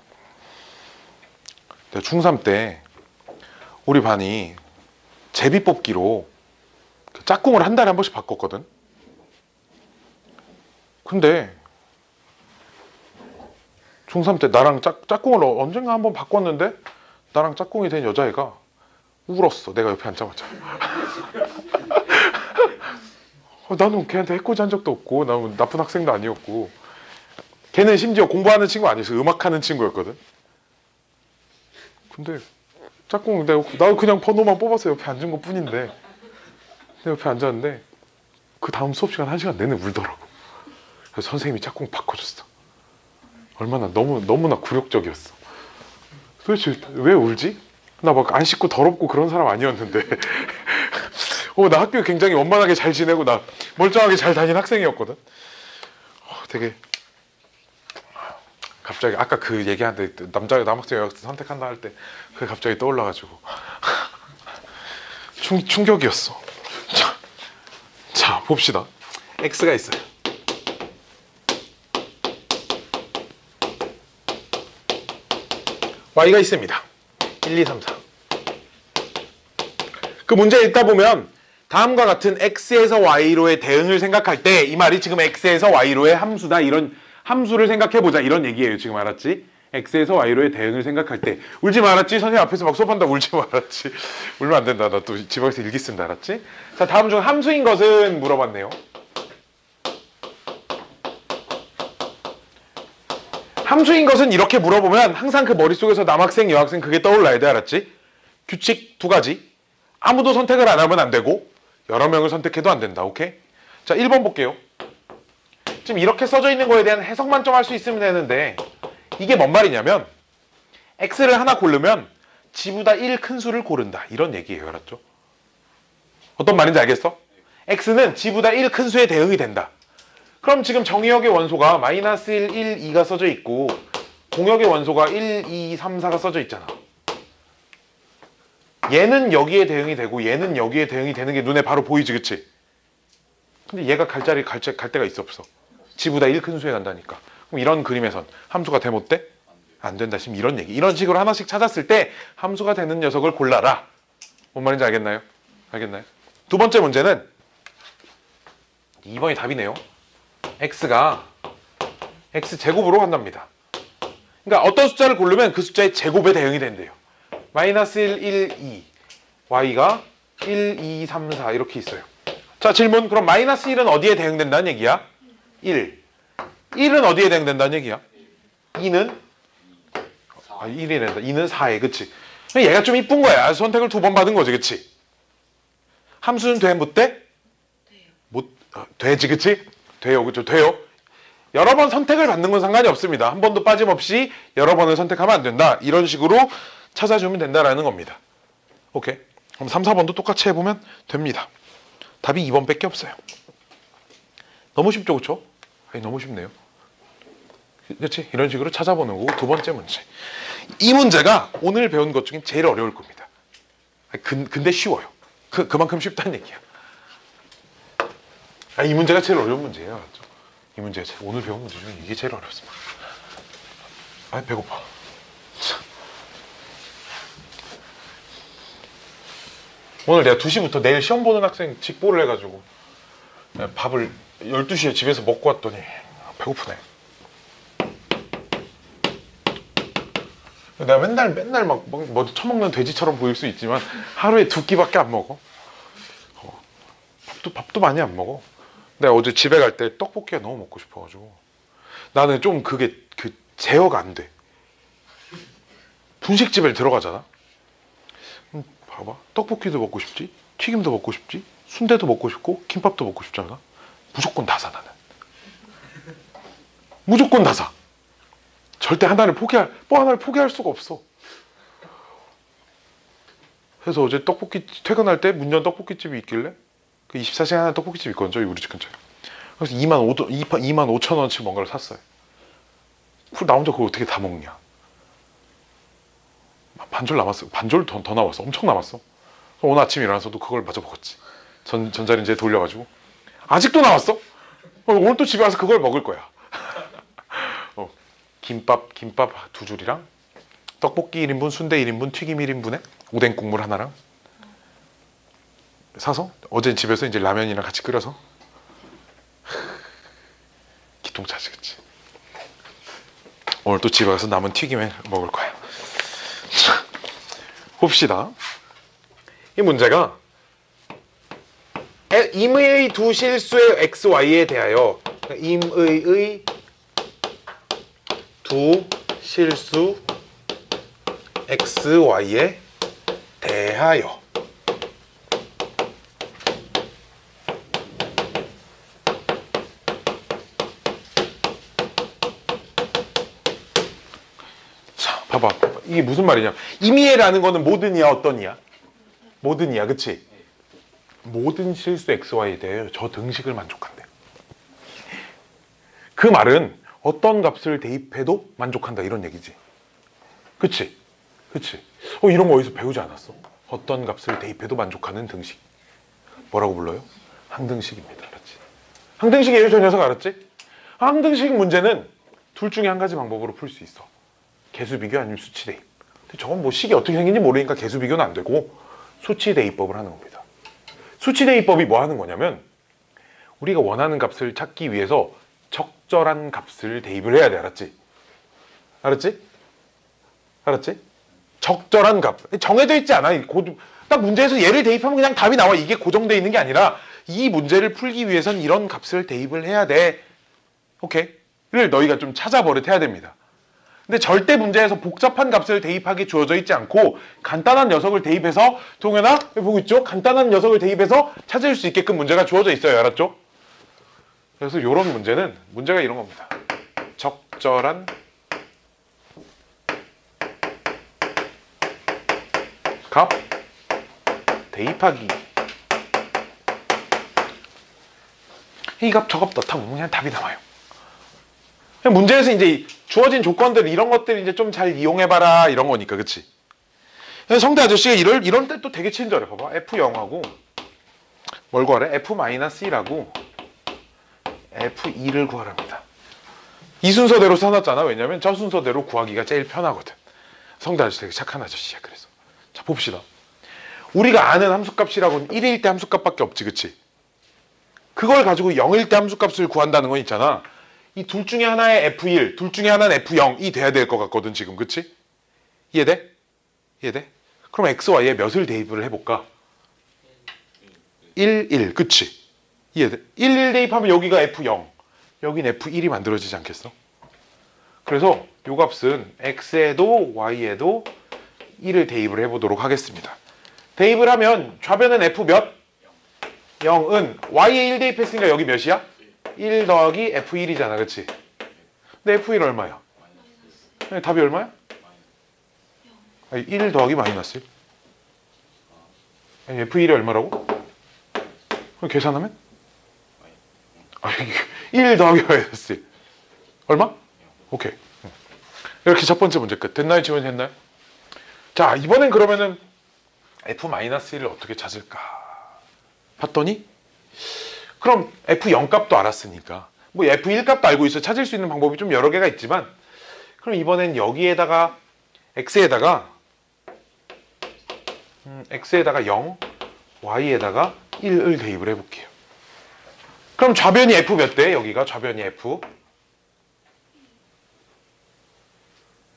A: 내가 중3 때 우리 반이 제비뽑기로 그 짝꿍을 한 달에 한 번씩 바꿨거든. 근데 중3 때 나랑 짝꿍을 언젠가 한 번 바꿨는데 나랑 짝꿍이 된 여자애가 울었어. 내가 옆에 앉자마자. 나는 걔한테 해코지 한 적도 없고 나는 나쁜 학생도 아니었고 걔는 심지어 공부하는 친구 아니었어. 음악하는 친구였거든. 근데 짝꿍 나도 그냥 번호만 뽑아서 옆에 앉은 것 뿐인데 내 옆에 앉았는데 그 다음 수업 시간 1시간 내내 울더라고. 그래서 선생님이 짝꿍 바꿔줬어. 얼마나 너무나 굴욕적이었어. 도대체 왜 울지? 나 막 안 씻고 더럽고 그런 사람 아니었는데 나 학교 굉장히 원만하게 잘 지내고 나 멀쩡하게 잘 다닌 학생이었거든. 되게 갑자기 아까 그 얘기하는데 남학생 여학생 선택한다 할 때 그게 갑자기 떠올라가지고 충격이었어. 자 봅시다. X가 있어요. Y가 있습니다. 1, 2, 3, 4. 그 문제 읽다 보면 다음과 같은 X에서 Y로의 대응을 생각할 때 이 말이 지금 X에서 Y로의 함수다. 이런 함수를 생각해보자. 이런 얘기예요. 지금 알았지? X에서 Y로의 대응을 생각할 때 울지 말았지? 선생님 앞에서 막 수업한다 울지 말았지? 울면 안 된다. 나 또 집 앞에서 일기 쓴다. 알았지? 자 다음 중 함수인 것은 물어봤네요. 함수인 것은 이렇게 물어보면 항상 그 머릿속에서 남학생, 여학생 그게 떠올라야 돼. 알았지? 규칙 2가지. 아무도 선택을 안 하면 안 되고 여러 명을 선택해도 안 된다. 오케이? 자 1번 볼게요. 지금 이렇게 써져 있는 거에 대한 해석만 좀 할 수 있으면 되는데 이게 뭔 말이냐면 X를 하나 고르면 G보다 1 큰 수를 고른다. 이런 얘기예요. 알았죠? 어떤 말인지 알겠어? X는 G보다 1 큰 수에 대응이 된다. 그럼 지금 정의역의 원소가 마이너스 1, 1, 2가 써져 있고 공역의 원소가 1, 2, 3, 4가 써져 있잖아. 얘는 여기에 대응이 되고 얘는 여기에 대응이 되는 게 눈에 바로 보이지, 그치? 근데 얘가 갈 데가 있어 없어? G보다 1 큰 수에 간다니까. 그럼 이런 그림에선 함수가 돼 못 돼? 안 된다. 지금 이런 얘기. 이런 식으로 하나씩 찾았을 때 함수가 되는 녀석을 골라라. 뭔 말인지 알겠나요? 알겠나요? 두 번째 문제는 2번이 답이네요. X가 X제곱으로 간답니다. 그러니까 어떤 숫자를 고르면 그 숫자의 제곱에 대응이 된대요. 마이너스 1, 1, 2 Y가 1, 2, 3, 4 이렇게 있어요. 자 질문. 그럼 마이너스 1은 어디에 대응된다는 얘기야? 1. 1은 어디에 대응된다는 얘기야? 2는? 1이 된다. 2는 4에. 그치? 얘가 좀 이쁜 거야. 선택을 2번 받은 거지. 그치? 함수는 돼? 못 돼? 못, 되지. 그치? 돼요. 그쵸? 돼요. 여러 번 선택을 받는 건 상관이 없습니다. 한 번도 빠짐없이 여러 번을 선택하면 안 된다. 이런 식으로 찾아주면 된다라는 겁니다. 오케이. 그럼 3, 4번도 똑같이 해보면 됩니다. 답이 2번밖에 없어요. 너무 쉽죠, 그쵸? 아니, 너무 쉽네요. 그렇지? 이런 식으로 찾아보는 거고. 두 번째 문제. 이 문제가 오늘 배운 것 중에 제일 어려울 겁니다. 근데 쉬워요. 그만큼 쉽다는 얘기야. 이 문제가 제일 어려운 문제예요. 맞죠? 이 문제가 오늘 배운 문제 중에 이게 제일 어렵습니다. 배고파. 오늘 내가 2시부터 내일 시험 보는 학생 직보를 해가지고 밥을 12시에 집에서 먹고 왔더니 배고프네. 내가 맨날 막 뭐 처먹는 돼지처럼 보일 수 있지만 하루에 2끼밖에 안 먹어. 밥도 많이 안 먹어. 내가 어제 집에 갈 때 떡볶이가 너무 먹고 싶어가지고 나는 좀 그게 제어가 안 돼. 분식집에 들어가잖아. 봐봐. 떡볶이도 먹고 싶지, 튀김도 먹고 싶지, 순대도 먹고 싶고 김밥도 먹고 싶잖아. 무조건 다 사. 나는 무조건 다 사. 절대 하나를 포기할 수가 없어. 그래서 어제 퇴근할 때 문 연 떡볶이집이 있길래 그 24시간 하는 떡볶이집 있거든, 저기 우리 집 근처에. 그래서 2만 5천 원치 뭔가를 샀어요. 나 혼자 그걸 어떻게 다 먹냐. 반절 남았어. 반절 더 남았어. 엄청 남았어. 오늘 아침 일어나서도 그걸 마저 먹었지. 전자레인지에 돌려가지고. 아직도 남았어? 오늘 또 집에 와서 그걸 먹을 거야. 김밥 2줄이랑 떡볶이 1인분, 순대 1인분, 튀김 1인분에 오뎅 국물 하나랑 사서 어제 집에서 이제 라면이랑 같이 끓여서 기통차지, 그치? 오늘 또 집에 가서 남은 튀김에 먹을 거야. 자, 봅시다. 이 문제가 임의의 두 실수의 xy에 대하여, 임의의 두 실수 xy에 대하여 자, 봐봐. 이게 무슨 말이냐? 임의라는 거는 모든 이야, 어떤 이야? 모든 이야, 그치? 모든 실수 xy에 대해 저 등식을 만족한대. 그 말은 어떤 값을 대입해도 만족한다, 이런 얘기지. 그치? 그치? 이런 거 어디서 배우지 않았어? 어떤 값을 대입해도 만족하는 등식. 뭐라고 불러요? 항등식입니다. 알았지? 항등식이에요, 저 녀석, 알았지? 항등식 문제는 둘 중에 한 가지 방법으로 풀 수 있어. 개수 비교 아니면 수치 대입. 근데 저건 뭐 식이 어떻게 생긴지 모르니까 개수 비교는 안 되고 수치 대입법을 하는 겁니다. 수치 대입법이 뭐 하는 거냐면 우리가 원하는 값을 찾기 위해서 적절한 값을 대입을 해야 돼. 알았지? 알았지? 알았지? 적절한 값. 정해져 있지 않아. 딱 문제에서 얘를 대입하면 그냥 답이 나와. 이게 고정되어 있는 게 아니라 이 문제를 풀기 위해선 이런 값을 대입을 해야 돼. 오케이? 를 너희가 좀 찾아버릇해야 됩니다. 근데 절대 문제에서 복잡한 값을 대입하기 주어져 있지 않고 간단한 녀석을 대입해서, 동현아 여기 보고 있죠? 간단한 녀석을 대입해서 찾을 수 있게끔 문제가 주어져 있어요. 알았죠? 그래서 이런 문제는 문제가 이런 겁니다. 적절한 값 대입하기. 이 값 저 값 넣다 보면 그냥 답이 나와요. 문제에서 이제 주어진 조건들, 이런 것들 이제 좀 잘 이용해봐라, 이런 거니까, 그치? 성대 아저씨가 이런 때 또 되게 친절해. 봐봐. F0하고 뭘 구하래? F-1라고 F2를 구하랍니다. 이 순서대로 써놨잖아. 왜냐면 저 순서대로 구하기가 제일 편하거든. 성대 아저씨 되게 착한 아저씨야. 그래서 자, 봅시다. 우리가 아는 함수값이라고는 1일 때 함수값밖에 없지, 그치? 그걸 가지고 0일 때 함수값을 구한다는 건 있잖아. 이 둘 중에 하나의 F1, 둘 중에 하나는 F0이 돼야 될 것 같거든, 지금. 그치? 이해돼? 이해돼? 그럼 x, y에 몇을 대입을 해볼까? 1, 1. 그치? 이해돼? 1, 1 대입하면 여기가 F0, 여긴 F1이 만들어지지 않겠어? 그래서 요 값은 x에도 y에도 1을 대입을 해보도록 하겠습니다. 대입을 하면 좌변은 F 몇? 0은 y에 1 대입했으니까 여기 몇이야? 1 더하기 F1이잖아, 그치? 근데 F1 얼마야? 답이 얼마야? 아니, 1 더하기 마이너스 1. 아니, F1이 얼마라고? 그럼 계산하면? 아니, 1 더하기 마이너스 1. 얼마? 오케이. 이렇게 첫 번째 문제 끝. 됐나요? 지원했나요? 자, 이번엔 그러면은 F-1을 어떻게 찾을까? 봤더니 그럼 F0 값도 알았으니까 뭐 F1 값도 알고 있어. 찾을 수 있는 방법이 좀 여러 개가 있지만, 그럼 이번엔 여기에다가 x에다가 0, y에다가 1을 대입을 해볼게요. 그럼 좌변이 f 몇 대? 여기가 좌변이 f.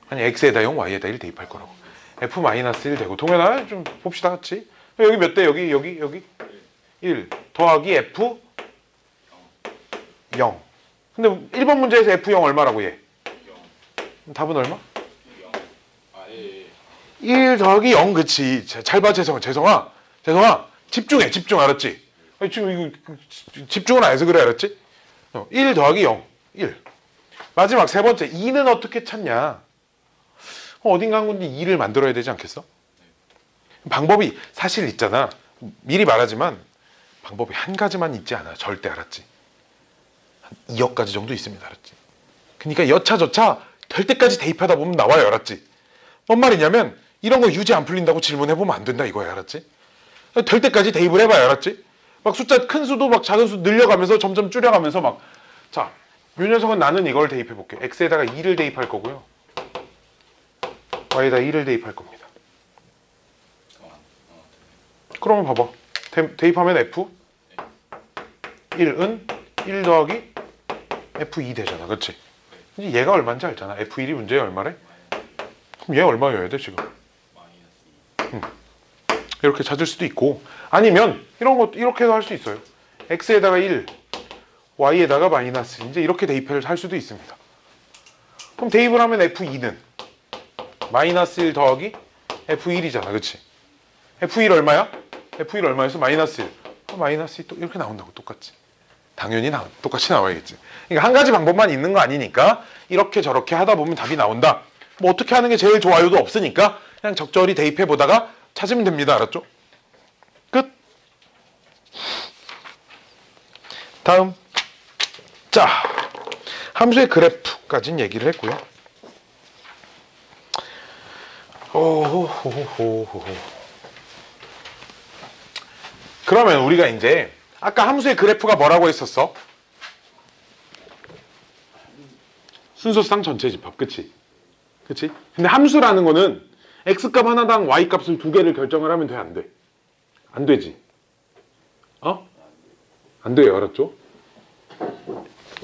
A: 아니, x에다 0, y에다 1 대입할 거라고. f-1 되고. 동현아 좀 봅시다, 같이. 여기 몇 대? 여기 1 더하기 f 0. 근데 1번 문제에서 f0 얼마라고 얘? 답은 얼마? 1 더하기 0. 그치? 잘 봐, 재성아 집중, 알았지? 지금 이거 집중을 안 해서 그래, 알았지? 1 더하기 0 1. 마지막 세 번째 2는 어떻게 찾냐? 어딘가 한 군데 2를 만들어야 되지 않겠어? 방법이 사실 있잖아. 미리 말하지만 방법이 한 가지만 있지 않아. 절대, 알았지? 한 2억 가지 정도 있습니다, 알았지? 그러니까 여차저차 될 때까지 대입하다 보면 나와요, 알았지? 뭔 말이냐면 이런 거 유지 안 풀린다고 질문해보면 안 된다, 이거야, 알았지? 될 때까지 대입을 해봐요, 알았지? 막 숫자 큰 수도 막 작은 수 늘려가면서 점점 줄여가면서 막. 자, 요 녀석은 나는 이걸 대입해볼게요. x에다가 2를 대입할 거고요, y에다 1을 대입할 겁니다. 그러면 봐봐. 대입하면 F 1은 1 더하기 F2 되잖아. 그렇지? 이제 얘가 얼마인지 알잖아. F1이 문제에 얼마래? 그럼 얘 얼마여야 돼 지금? 이렇게 찾을 수도 있고, 아니면 이런 것도 이렇게도 할 수 있어요. x에다가 1, y에다가 마이너스, 이제 이렇게 대입을 할 수도 있습니다. 그럼 대입을 하면 F2는 마이너스 1 더하기 F1이잖아. 그렇지? F1 얼마야? F1 얼마에서 마이너스 1. 마이너스 2 또 이렇게 나온다고. 똑같이. 당연히 똑같이 나와야겠지. 그러니까 한 가지 방법만 있는 거 아니니까 이렇게 저렇게 하다 보면 답이 나온다. 뭐 어떻게 하는 게 제일 좋아요도 없으니까 그냥 적절히 대입해 보다가 찾으면 됩니다. 알았죠? 끝. 다음. 자, 함수의 그래프까지는 얘기를 했고요. 그러면 우리가 이제 아까 함수의 그래프가 뭐라고 했었어? 순서상 전체 집합. 그치? 그치? 근데 함수라는 거는 x값 하나당 y값을 두 개를 결정을 하면 돼, 안 돼? 안 되지? 안 돼요. 알았죠?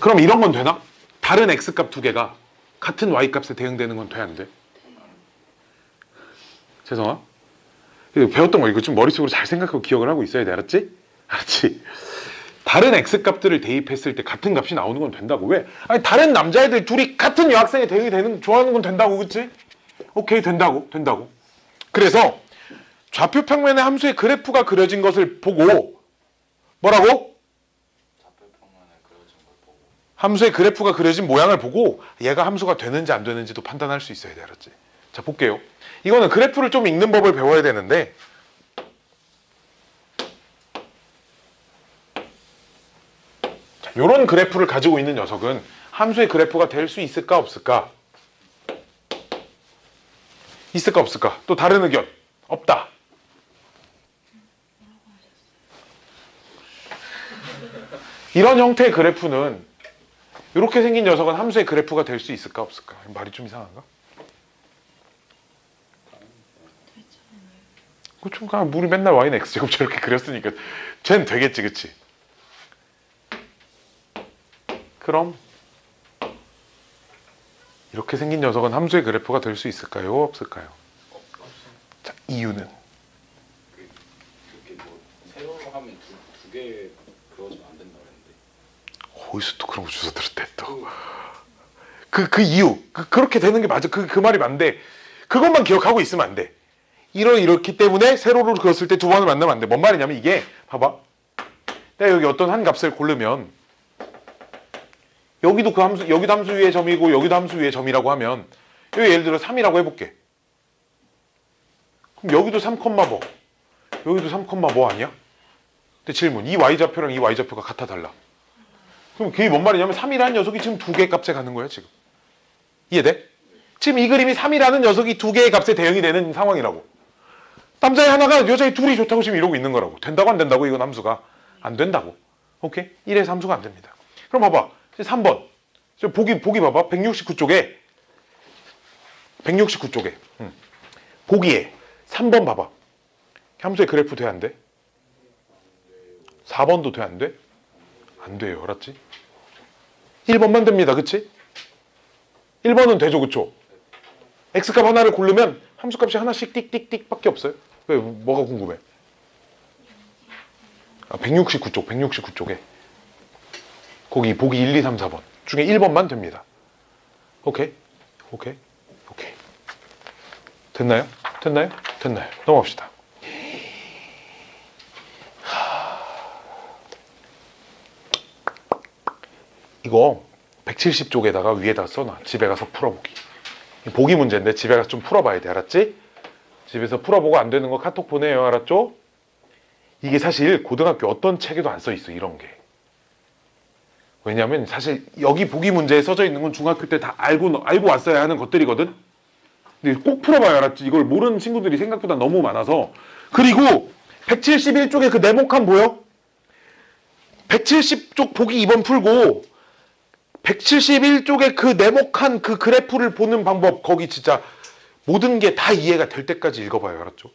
A: 그럼 이런 건 되나? 다른 x값 두 개가 같은 y값에 대응되는 건 돼, 안 돼? 죄송아. 배웠던 거 이거 좀 머릿속으로 잘 생각하고 기억을 하고 있어야 돼. 알았지? 알았지? 다른 x값들을 대입했을 때 같은 값이 나오는 건 된다고. 왜? 아니 다른 남자애들 둘이 같은 여학생에 대응이 되는, 좋아하는 건 된다고. 그치? 오케이, 된다고. 그래서 좌표 평면의 함수의 그래프가 그려진 것을 보고 뭐라고? 함수의 그래프가 그려진 모양을 보고 얘가 함수가 되는지 안 되는지도 판단할 수 있어야 돼. 알았지? 자, 볼게요. 이거는 그래프를 좀 읽는 법을 배워야 되는데, 자, 요런 그래프를 가지고 있는 녀석은 함수의 그래프가 될 수 있을까 없을까? 있을까 없을까? 또 다른 의견? 없다. 이런 형태의 그래프는, 이렇게 생긴 녀석은 함수의 그래프가 될 수 있을까 없을까? 말이 좀 이상한가? 그쵸? 우리 맨날 y는 x제곱 저렇게 그렸으니까 쟤는 되겠지, 그치? 그럼 이렇게 생긴 녀석은 함수의 그래프가 될 수 있을까요? 없을까요? 자, 이유는?
B: 그렇게 뭐 세로로 하면 두 개 그어주면 안 된다고 했는데.
A: 어디서 또 그런 거 주워 들었대 또. 그 이유, 그렇게 되는 게 맞아. 그 말이 맞는데 그것만 기억하고 있으면 안 돼. 이렇기 때문에 세로로 그었을 때 두 번을 만나면 안 돼. 뭔 말이냐면 이게, 봐봐. 내가 여기 어떤 한 값을 고르면 여기도 그 함수, 여기도 함수 위의 점이고 여기도 함수 위의 점이라고 하면, 여기 예를 들어 3이라고 해볼게. 그럼 여기도 3, 뭐 여기도 3, 뭐 아니야? 근데 질문, 이 y좌표랑 이 y좌표가 같아 달라? 그럼 그게 뭔 말이냐면 3이라는 녀석이 지금 두 개의 값에 가는 거야 지금. 이해돼? 지금 이 그림이 3이라는 녀석이 두 개의 값에 대응이 되는 상황이라고. 남자애 하나가 여자애 둘이 좋다고 지금 이러고 있는 거라고. 된다고 안 된다고? 이건 함수가 안 된다고. 오케이? 1에서 함수가 안 됩니다. 그럼 봐봐. 3번. 보기 봐봐. 169쪽에 보기에 3번 봐봐. 함수의 그래프 돼, 안 돼? 4번도 돼, 안 돼? 안 돼요. 알았지? 1번만 됩니다. 그치? 1번은 되죠. 그쵸? x값 하나를 고르면 함수값이 하나씩 띡띡띡 밖에 없어요. 왜? 뭐가 궁금해? 169쪽에 거기 보기 1, 2, 3, 4번 중에 1번만 됩니다. 오케이? 됐나요? 넘어갑시다. 이거 170쪽에다가 위에다 써놔. 집에 가서 풀어보기. 보기 문제인데 집에 가서 좀 풀어봐야 돼. 알았지? 집에서 풀어보고 안 되는 거 카톡 보내요. 알았죠? 이게 사실 고등학교 어떤 책에도 안 써있어. 이런 게. 왜냐면 사실 여기 보기 문제에 써져 있는 건 중학교 때 다 알고 왔어야 하는 것들이거든. 근데 꼭 풀어봐요. 알았지? 이걸 모르는 친구들이 생각보다 너무 많아서. 그리고 171쪽에 그 네모칸 보여? 170쪽 보기 2번 풀고 171쪽에 그 네모칸 그 그래프를 보는 방법, 거기 진짜 모든 게 다 이해가 될 때까지 읽어봐요. 알았죠?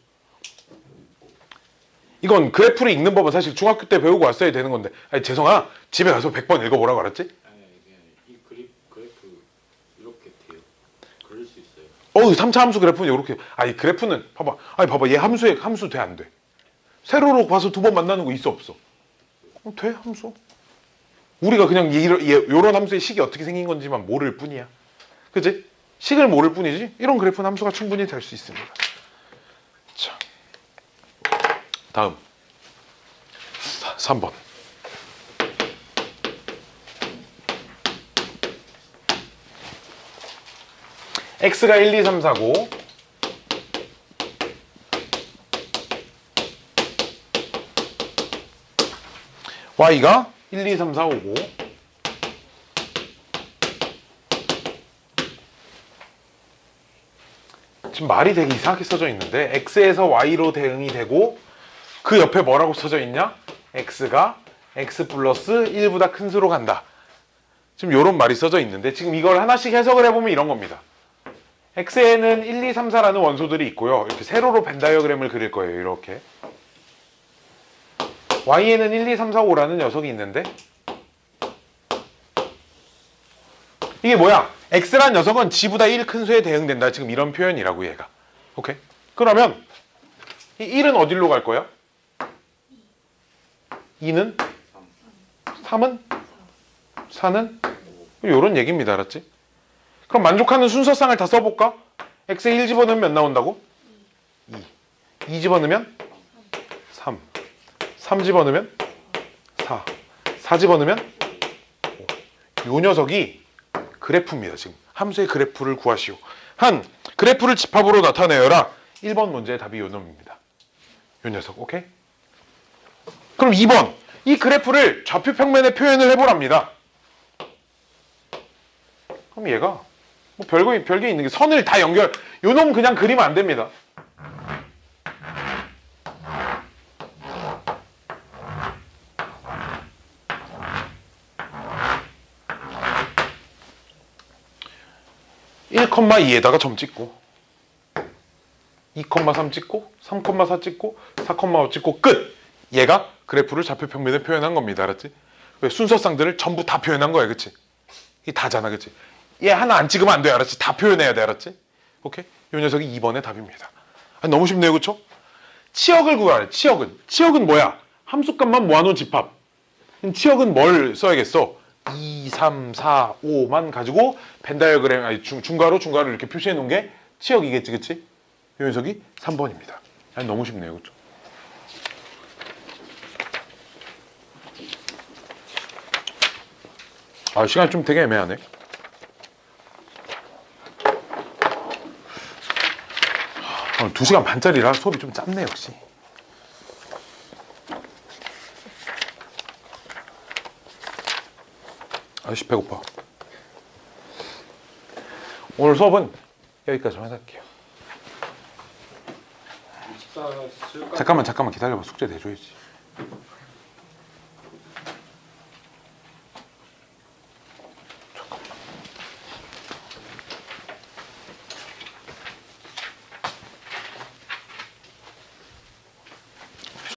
A: 이건 그래프를 읽는 법은 사실 중학교 때 배우고 왔어야 되는 건데. 아니 재성아, 집에 가서 100번 읽어보라고 알았지?
B: 아니 이게 이 그래프 이렇게 돼요. 그릴 수 있어요.
A: 3차 함수 그래프는 이렇게. 아니 그래프는 봐봐. 아니 봐봐, 얘 함수 돼 안 돼? 세로로 봐서 두 번 만나는 거 있어 없어? 돼 함수. 우리가 그냥 요런 함수의 식이 어떻게 생긴 건지만 모를 뿐이야. 그치? 식을 모를 뿐이지 이런 그래프는 함수가 충분히 될 수 있습니다. 자, 다음 3번. x가 1, 2, 3, 4, 5 y가 1, 2, 3, 4, 5, 5 지금 말이 되게 이상하게 써져 있는데 x에서 y로 대응이 되고 그 옆에 뭐라고 써져 있냐? x가 x 플러스 1보다 큰 수로 간다. 지금 이런 말이 써져 있는데 지금 이걸 하나씩 해석을 해보면 이런 겁니다. x에는 1, 2, 3, 4라는 원소들이 있고요. 이렇게 세로로 벤 다이어그램을 그릴 거예요. 이렇게. y에는 1, 2, 3, 4, 5라는 녀석이 있는데 이게 뭐야? x란 녀석은 g보다 1 큰 수에 대응된다. 지금 이런 표현이라고 얘가. 오케이? 그러면 이 1은 어디로 갈 거야? 2는? 3은? 4는? 이런 얘기입니다. 알았지? 그럼 만족하는 순서상을 다 써볼까? x에 1 집어넣으면 몇 나온다고? 2. 2 집어넣으면? 3. 3 집어넣으면? 4. 4 집어넣으면? 5. 요 녀석이 그래프입니다. 지금 함수의 그래프를 구하시오. 한 그래프를 집합으로 나타내어라. 1번 문제의 답이 요 놈입니다. 요 녀석. 오케이? 그럼 2번. 이 그래프를 좌표 평면에 표현을 해보랍니다. 그럼 얘가 뭐 별게 있는 게 선을 다 연결. 요 놈 그냥 그리면 안 됩니다. (1, 2에다가 점 찍고 2, 3 찍고 3, 4 찍고 4, 5 찍고 끝! 얘가 그래프를 좌표 평면에 표현한 겁니다. 알았지? 왜 순서상들을 전부 다 표현한 거야. 그치? 이게 다잖아. 그치? 얘 하나 안 찍으면 안 돼. 알았지? 다 표현해야 돼. 알았지? 오케이? 요 녀석이 2번의 답입니다. 아니, 너무 쉽네요. 그쵸? 치역을 구하래. 치역은 뭐야? 함수값만 모아놓은 집합. 치역은 뭘 써야겠어? 2, 3, 4, 5만 가지고 벤 다이어그램, 아니 중괄호를 이렇게 표시해 놓은 게 치역이겠지. 그치? 요 녀석이 3번입니다. 아니, 너무 쉽네요. 그쵸? 아, 시간이 좀 되게 애매하네. 아, 2시간 반짜리라 수업이 좀 짧네. 역시. 아저씨 배고파. 오늘 수업은 여기까지만 할게요.
B: 24 쓸까?
A: 잠깐만 기다려봐. 숙제 내줘야지.